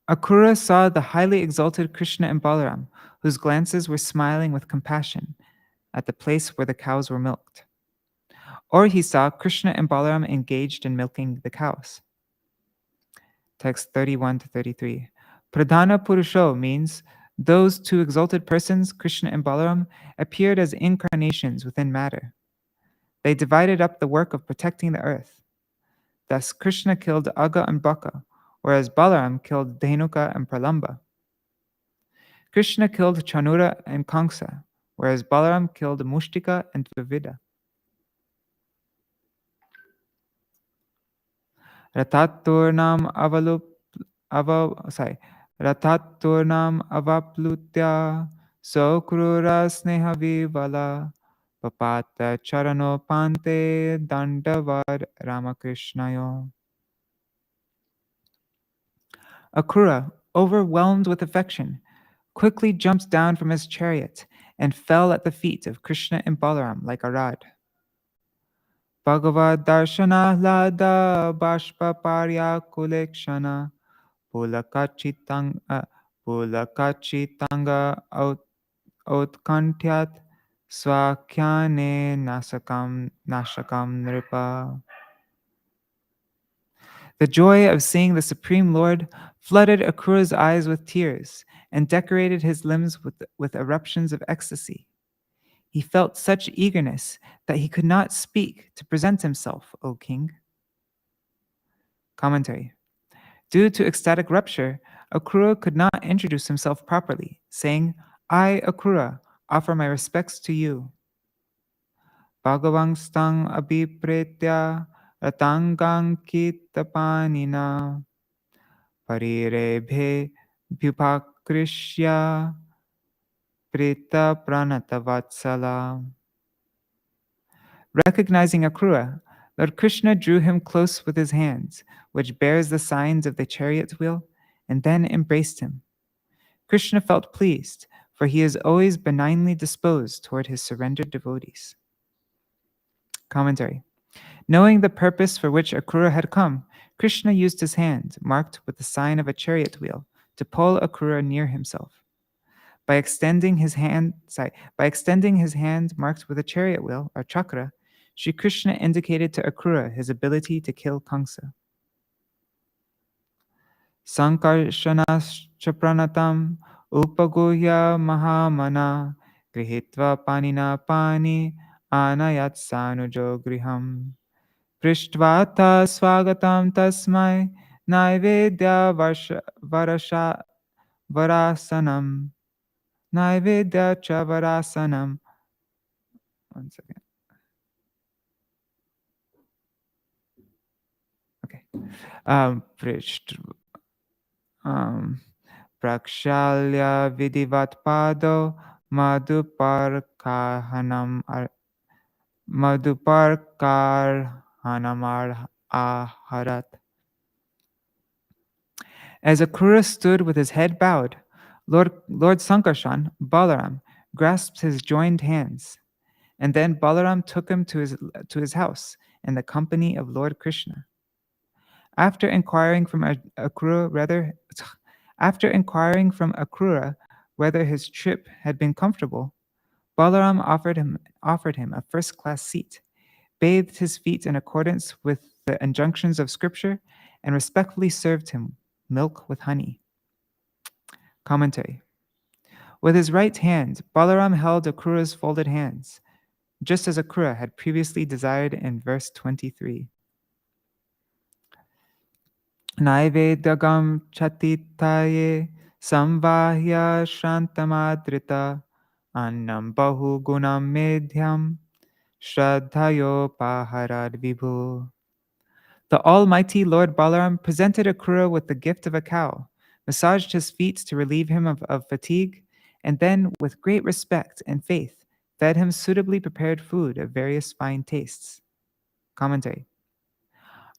Speaker 1: Akrūra saw the highly exalted Krishna and Balaram, whose glances were smiling with compassion at the place where the cows were milked. Or he saw Krishna and Balaram engaged in milking the cows. Text 31 to 33. Pradhana Purusho means those two exalted persons, Krishna and Balaram, appeared as incarnations within matter. They divided up the work of protecting the earth. Thus, Krishna killed Aga and Baka, whereas Balaram killed Dhenuka and Pralamba. Krishna killed Chanura and Kamsa, whereas Balaram killed Mushtika and Dvivida. Rataturnam avaplutya Sokrura sneha vivala papata charano pante dandavad Ramakrishnaya. Akrūra, overwhelmed with affection, quickly jumped down from his chariot and fell at the feet of Krishna and Balaram like a rod. Bhagavad-darshana lada bashpa parya kulekshana pulakachitanga utkantyat swakhyane nashakam nripa. The joy of seeing the Supreme Lord flooded Akrūra's eyes with tears and decorated his limbs with eruptions of ecstasy. He felt such eagerness that he could not speak to present himself, O king. Commentary. Due to ecstatic rupture, Akrūra could not introduce himself properly, saying, I, Akrūra, offer my respects to you. Bhagavang stang abhipretya ratangang kitapanina parirebhe bhupakrishya prita pranatavatsala. Recognizing Akrūra, Lord Krishna drew him close with his hands, which bears the signs of the chariot wheel, and then embraced him. Krishna felt pleased, for he is always benignly disposed toward his surrendered devotees. Commentary. Knowing the purpose for which Akrūra had come, Krishna used his hand, marked with the sign of a chariot wheel, to pull Akrūra near himself. By extending his hand marked with a chariot wheel, or Chakra, Sri Krishna indicated to Akrūra his ability to kill Kamsa. Sankarshanascha pranatam upaguhya mahamana grihitva panina pani anayat sanujo griham prishtvata swagatam tasmai naivedya varasanam naivedya cha varasanam. One second. Okay. Prakshalya vidivat pado maduparkarhanamar aharat. As Akrūra stood with his head bowed, Lord Sankarshan, Balaram, grasped his joined hands, and then Balaram took him to his house in the company of Lord Krishna. After inquiring from Akrūra whether his trip had been comfortable, Balaram offered him a first-class seat, bathed his feet in accordance with the injunctions of Scripture, and respectfully served him milk with honey. Commentary. With his right hand, Balaram held Akrūra's folded hands, just as Akrūra had previously desired in verse 23. Naivedagam chatitaye samvahya shrantamadrita annam bahu gunam medhyam shraddhayo paharad vibhu. The almighty Lord Balaram presented Akrūra with the gift of a cow, massaged his feet to relieve him of fatigue, and then, with great respect and faith, fed him suitably prepared food of various fine tastes. Commentary.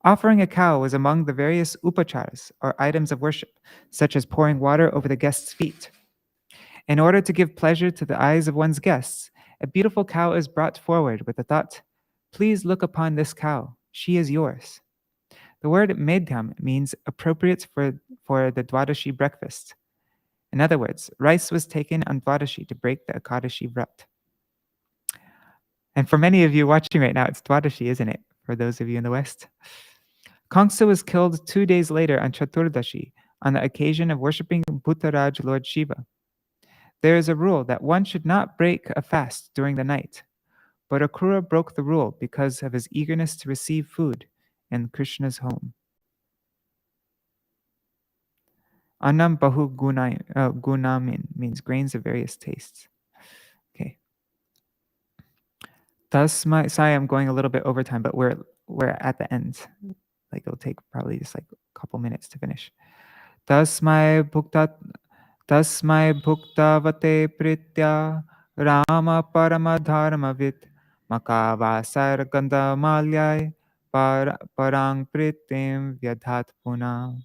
Speaker 1: Offering a cow was among the various upacharas, or items of worship, such as pouring water over the guest's feet. In order to give pleasure to the eyes of one's guests, a beautiful cow is brought forward with the thought, "Please look upon this cow. She is yours." The word medhyam means appropriate for the Dwadashi breakfast. In other words, rice was taken on Dwadashi to break the Ekadashi Vrat. And for many of you watching right now, it's Dwadashi, isn't it? For those of you in the West. Kamsa was killed 2 days later on Chaturdashi, on the occasion of worshipping Bhuttaraj Lord Shiva. There is a rule that one should not break a fast during the night, but Akrūra broke the rule because of his eagerness to receive food in Krishna's home. Annam bahu gunamin means grains of various tastes. Okay. Sorry, I'm going a little bit over time, but we're at the end. Like it'll take probably just like a couple minutes to finish. Tasmai bhuktavate pritya Rama paramadharmavit makavasar gandhamalyai parang pritim vyadhat puna.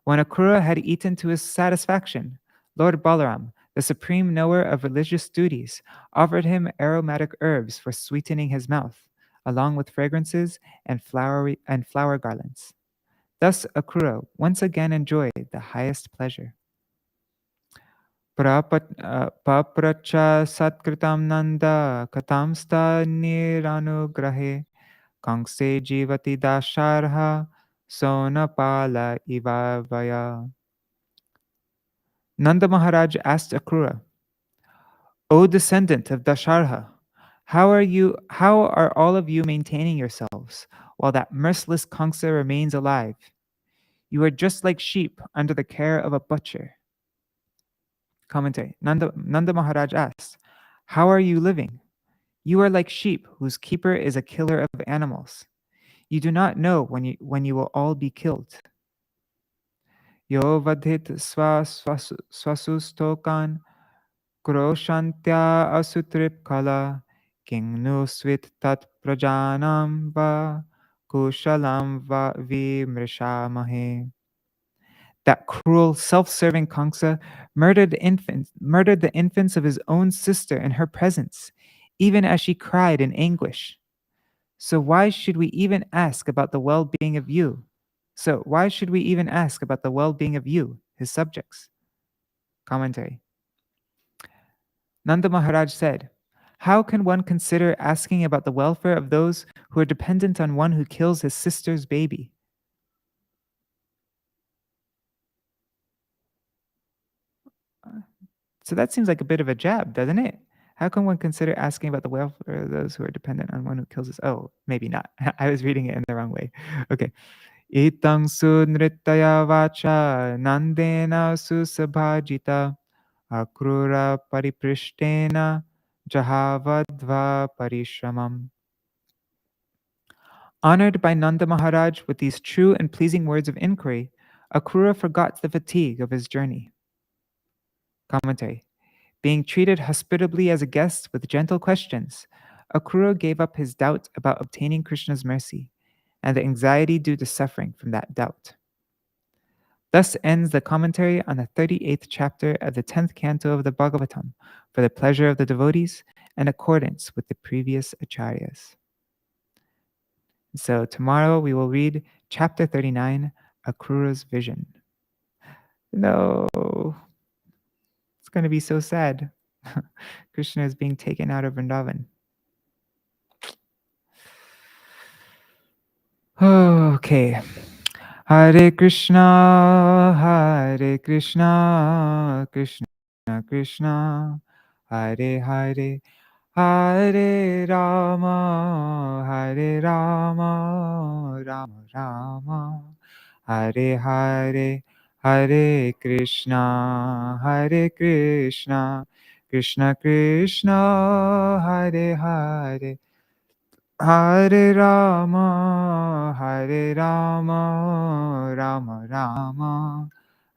Speaker 1: When Akrūra had eaten to his satisfaction, Lord Balaram, the supreme knower of religious duties, offered him aromatic herbs for sweetening his mouth, along with fragrances and flower garlands. Thus Akrūra once again enjoyed the highest pleasure. Papracha satkritam nanda katamsta niranugrahe kangse jivati dasharha sonapala ivavaya. Nanda Maharaj asked Akrūra, "O descendant of Dasharha, how are all of you maintaining yourselves while that merciless Kamsa remains alive? You are just like sheep under the care of a butcher." Commentary. Nanda Maharaj asked, "How are you living? You are like sheep whose keeper is a killer of animals. You do not know when you will all be killed. Yo vadhit swasustokan Kroshantya asutrip kala king nu swit tat prajanam va kushalam va vimrishamahe. That cruel, self-serving Kamsa murdered the infants of his own sister in her presence, even as she cried in anguish. So why should we even ask about the well-being of you? His subjects? Commentary. Nanda Maharaj said, "How can one consider asking about the welfare of those who are dependent on one who kills his sister's baby?" So that seems like a bit of a jab, doesn't it? How can one consider asking about the welfare of those who are dependent on one who kills his... Oh, maybe not. I was reading it in the wrong way. Okay. Itang sunritaya vacha nandena susabhajita Akrūra pariprishtena jahavadva parishramam. Honored by Nanda Maharaj with these true and pleasing words of inquiry, Akrūra forgot the fatigue of his journey. Commentary. Being treated hospitably as a guest with gentle questions, Akrūra gave up his doubt about obtaining Krishna's mercy and the anxiety due to suffering from that doubt. Thus ends the commentary on the 38th chapter of the 10th canto of the Bhagavatam for the pleasure of the devotees in accordance with the previous acharyas. So tomorrow we will read chapter 39, Akrūra's vision. No, it's going to be so sad. Krishna is being taken out of Vṛndāvana. Okay. Hare Krishna, Krishna Krishna, Hare Hare, Hare Rama, Rama Rama, Hare Hare, Hare Krishna, Krishna Krishna, Hare Hare, Hare Rama, Hare Rama, Rama Rama,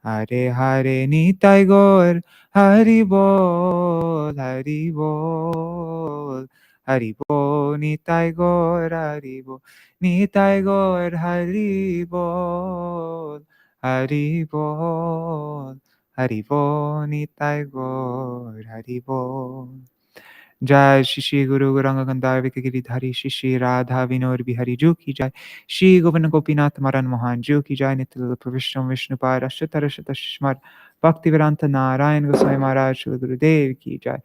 Speaker 1: Hare Hare. Nitai Gaur Hari Bol, Hari Bol, Hari Bol. Nitai Gaur Hari Bol, Nitai Gaur Hari Bol, Hari Bol, Hari Bol. Nitai Gaur Hari Bol. जय श्री श्री गुरु Gaurang Gandhar Wick Giridhari Shri Shri Radha Vinod Bihari जू की जय। श्री गोविंद गोपीनाथ मरन मोहन जू की जय। नित्य विष्णु विष्णुपाद अष्टोत्तर शतनाम भक्ति वेदांत नारायण गोसाई महाराज श्री गुरुदेव की जय।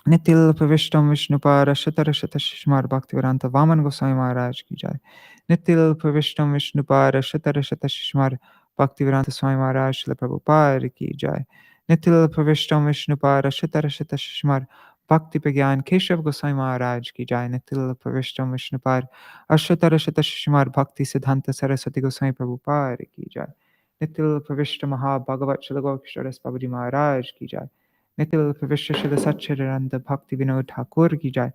Speaker 1: नितिल प्रविष्टम विष्णुपाद अष्टोत्तर शतनाम भक्ति वेदांत वामन गोसाई महाराज की जय। नितिल प्रविष्टम विष्णुपाद अष्टोत्तर शतनाम भक्ति वेदांत स्वामी महाराज श्री प्रभुपाद की जय। नितिल प्रविष्टम विष्णुपाद अष्टोत्तर शतनाम भक्ति प्रज्ञान केशव गोसाई महाराज की जय। नितिल प्रविष्टम विष्णुपाद अष्टोत्तर शतनाम भक्ति सिद्धांत सरस्वती गोसाई प्रभुपाद की जय। नितिल प्रविष्ट महाभागवत श्री गौर बाबूजी महाराज की जय। नितिल प्रविष्ट शुद्ध सच्चिदानंद भक्ति विनोद ठाकुर की जय।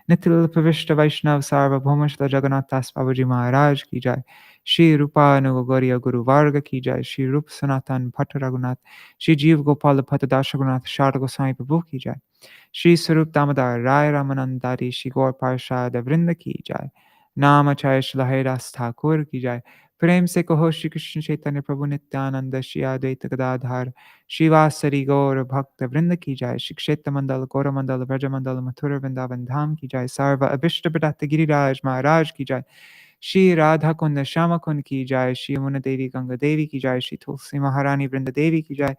Speaker 1: नितिल प्रविष्ट वैष्णव सार्वभौम श्री जगन्नाथ दास बाबूजी महाराज की जय। श्री रूपानुग गौरी गुरु वर्ग की जय। श्री रूप सनातन भट्ट रघुनाथ, श्री जीव गोपाल भट्ट दास रघुनाथ शारद गोसाई प्रभु की जय। श्री स्वरूप दामोदर राय रामानंदारी श्री गौर पार्षद वृंद की जय। नामाचार्य श्री हरिदास ठाकुर की जय। प्रेम से कहो श्री कृष्ण चैतन्य प्रभु नित्यानंद श्री अद्वैत गदाधार श्रीवासरी गौर भक्त वृंद की जय। श्री क्षेत्र मंडल गौर मंडल व्रज मंडल मथुरा वृंदावन धाम की जय। सर्व अभिष्ट प्रदत्त गिरिराज महाराज की जय। श्री राधा कुंद श्याम कुंद की जय। श्री यमुना देवी गंगा देवी की जय। श्री तुलसी महारानी वृंद देवी की जय।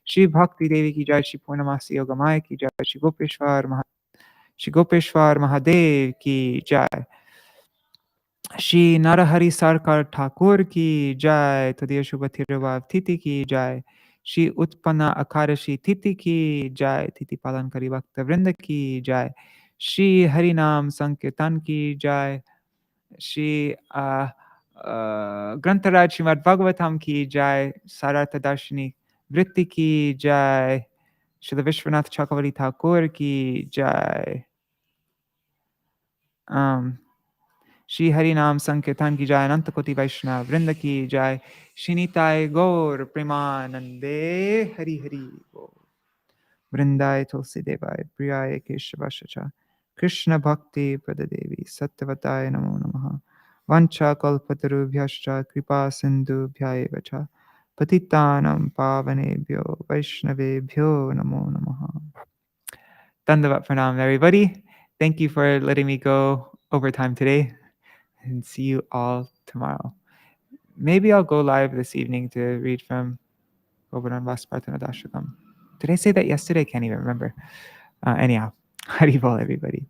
Speaker 1: श्री भक्ति देवी की जय। श्री पूर्णमासी योगमाय की जय। श्री गोपेश्वर महादेव की जय। श्री नरहरि सरकार ठाकुर की जय। तदीय शुभ तिरुवाव तिथि की जय। श्री उत्पन्ना एकादशी तिथि की जय। तिथि पालन करी भक्त वृंद की जय। श्री हरिनाम संकीर्तन की जय। श्री ग्रंथराज श्रीमद् भागवतम की जय। सारार्थ-darśinī वृत्ति की जय। श्री विश्वनाथ चक्रवर्ती ठाकुर की जय। श्री हरि नाम संकीर्तन की जय। अनंत कोटि वैष्णव वृंद की जय। श्री निताय गौर प्रेमानंदे हरि हरि बोल। वृंदाय तुलसी देवाय प्रियाय केशवाय कृष्ण भक्ति प्रददेवी सत्यवताय नमो नमः। वंचा कल्पतरुभ्यश्च कृपा सिन्धुभ्यैव च पतितानां पावनेभ्यो वैष्णवेभ्यो नमो नमः। Dandavat pranam, everybody. Thank you for letting me go over time today, and see you all tomorrow. Maybe I'll go live this evening to read from Govardhan Vaspartana Dashakam. Did I say that yesterday? I can't even remember. Anyhow, Haribol, everybody.